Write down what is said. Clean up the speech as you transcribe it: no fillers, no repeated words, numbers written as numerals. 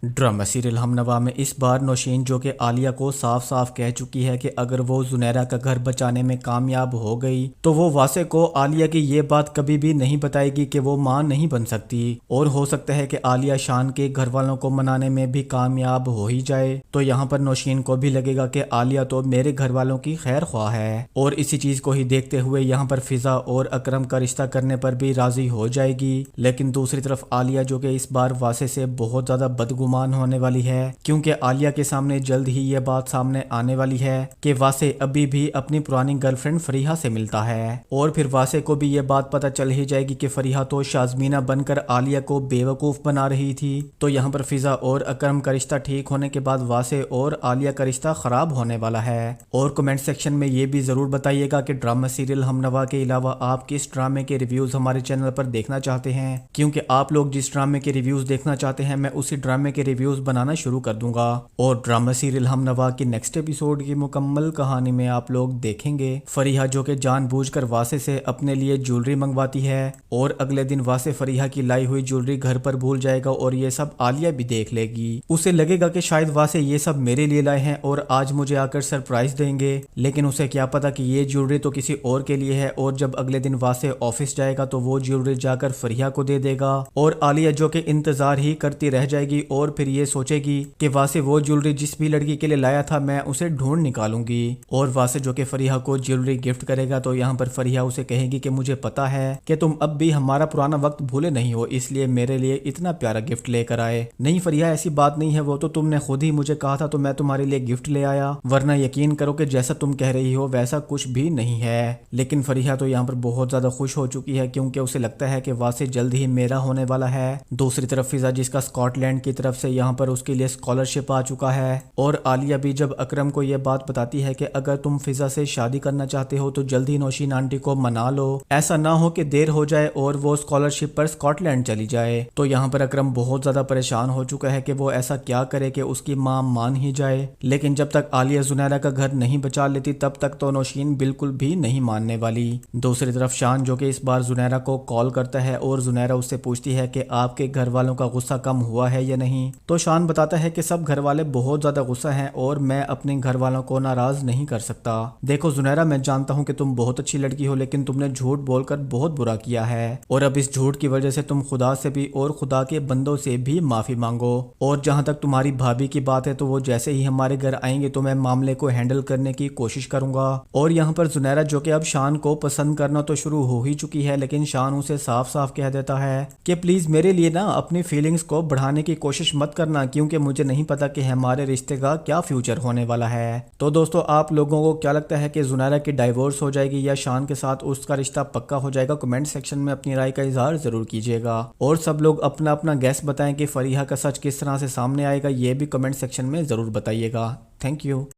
Drama serial हमनवा में इस बार नौशीन जो कि आलिया को साफ साफ कह चुकी है कि अगर वो जुनैरा का घर बचाने में कामयाब हो गई तो वो वासे को आलिया की ये बात कभी भी नहीं बताएगी कि वो मां नहीं बन सकती, और हो सकता है कि आलिया शान के घर वालों को मनाने में भी कामयाब हो ही जाए। तो यहाँ पर नौशीन को भी लगेगा कि आलिया तो मेरे घर वालों की खैर ख्वाह है, और इसी चीज को ही देखते हुए यहाँ पर फिजा और अकरम का रिश्ता करने पर भी राजी हो जाएगी। लेकिन दूसरी तरफ आलिया जो कि इस बार वासे से बहुत ज्यादा बदगुमान होने वाली है, क्योंकि आलिया के सामने जल्द ही ये बात सामने आने वाली है कि वासे अभी भी अपनी पुरानी गर्लफ्रेंड फरीहा से मिलता है, और फिर वासे को भी ये बात पता चल ही जाएगी कि फरीहा तो शाज़मीना बनकर आलिया को बेवकूफ बना रही थी। तो यहाँ पर फिजा और अकरम का रिश्ता ठीक होने के बाद वासे और आलिया का रिश्ता खराब होने वाला है। और कमेंट सेक्शन में ये भी जरूर बताइएगा कि ड्रामा सीरियल हमनवा के अलावा आप किस ड्रामे के रिव्यूज हमारे चैनल पर देखना चाहते हैं, क्योंकि आप लोग जिस ड्रामे के रिव्यूज देखना चाहते हैं मैं उसी ड्रामे के रिव्यूज बनाना शुरू कर दूंगा। और ड्रामा सीरियल हमनवा की नेक्स्ट एपिसोड की मुकम्मल कहानी में आप लोग देखेंगे फरीहा जो कि जानबूझकर वासे से अपने लिए ज्वेलरी मंगवाती है, और अगले दिन वासे फरीहा की लाई हुई ज्वेलरी घर पर भूल जाएगा और ये सब आलिया भी देख लेगी। उसे लगेगा कि शायद वासे ये सब मेरे लिए लाए हैं और आज मुझे आकर सरप्राइज देंगे, लेकिन उसे क्या पता कि ये ज्वेलरी तो किसी और के लिए है। और जब अगले दिन वासे ऑफिस जाएगा तो वो ज्वेलरी जाकर फरीहा को दे देगा, और आलिया जो कि इंतजार ही करती रह जाएगी और फिर ये सोचेगी कि वासे वो ज्वेलरी जिस भी लड़की के लिए लाया था मैं उसे ढूंढ निकालूंगी। और वासे जो कि फरीहा को ज्वेलरी गिफ्ट करेगा, तो यहाँ पर फरीहा उसे कहेगी कि मुझे पता है कि तुम अब भी हमारा पुराना वक्त भूले नहीं हो, इसलिए मेरे लिए इतना प्यारा गिफ्ट लेकर आए। नहीं फरीहा, ऐसी बात नहीं है, वो तो तुमने खुद ही मुझे कहा था तो मैं तुम्हारे लिए गिफ्ट ले आया, वरना यकीन करो कि जैसा तुम कह रही हो वैसा कुछ भी नहीं है। लेकिन फरीहा तो यहाँ पर बहुत ज्यादा खुश हो चुकी है, क्योंकि उसे लगता है कि वासे जल्द ही मेरा होने वाला है। दूसरी तरफ फिजा जिसका स्कॉटलैंड की तरफ से यहाँ पर उसके लिए स्कॉलरशिप आ चुका है, और आलिया भी जब अकरम को यह बात बताती है कि अगर तुम फिजा से शादी करना चाहते हो तो जल्द ही नौशीन आंटी को मना लो, ऐसा ना हो कि देर हो जाए और वो स्कॉलरशिप पर स्कॉटलैंड चली जाए। तो यहाँ पर अकरम बहुत ज्यादा परेशान हो चुका है कि वो ऐसा क्या करे कि उसकी माँ मान ही जाए। लेकिन जब तक आलिया जुनैरा का घर नहीं बचा लेती तब तक तो नौशीन बिल्कुल भी नहीं मानने वाली। दूसरी तरफ शान जो कि इस बार जुनैरा को कॉल करता है और जुनैरा उससे पूछती है कि आपके घर वालों का गुस्सा कम हुआ है या नहीं। तो शान बताता है कि सब घर वाले बहुत ज्यादा गुस्सा हैं और मैं अपने घर वालों को नाराज नहीं कर सकता। देखो जुनैरा, मैं जानता हूँ कि तुम बहुत अच्छी लड़की हो, लेकिन तुमने झूठ बोलकर बहुत बुरा किया है, और अब इस झूठ की वजह से तुम खुदा से भी और खुदा के बंदों से भी माफी मांगो। और जहाँ तक तुम्हारी भाभी की बात है तो वो जैसे ही हमारे घर आएंगे तो मैं मामले को हैंडल करने की कोशिश करूंगा। और यहाँ पर जुनैरा जो कि अब शान को पसंद करना तो शुरू हो ही चुकी है, लेकिन शान उसे साफ साफ कह देता है कि प्लीज मेरे लिए ना अपनी फीलिंग्स को बढ़ाने की कोशिश मत करना, क्योंकि मुझे नहीं पता कि हमारे रिश्ते का क्या फ्यूचर होने वाला है। तो दोस्तों, आप लोगों को क्या लगता है कि जुनैरा की डाइवोर्स हो जाएगी या शान के साथ उसका रिश्ता पक्का हो जाएगा? कमेंट सेक्शन में अपनी राय का इजहार जरूर कीजिएगा, और सब लोग अपना अपना गैस बताएं कि फरीहा का सच किस तरह से सामने आएगा, ये भी कमेंट सेक्शन में जरूर बताइएगा। Thank you.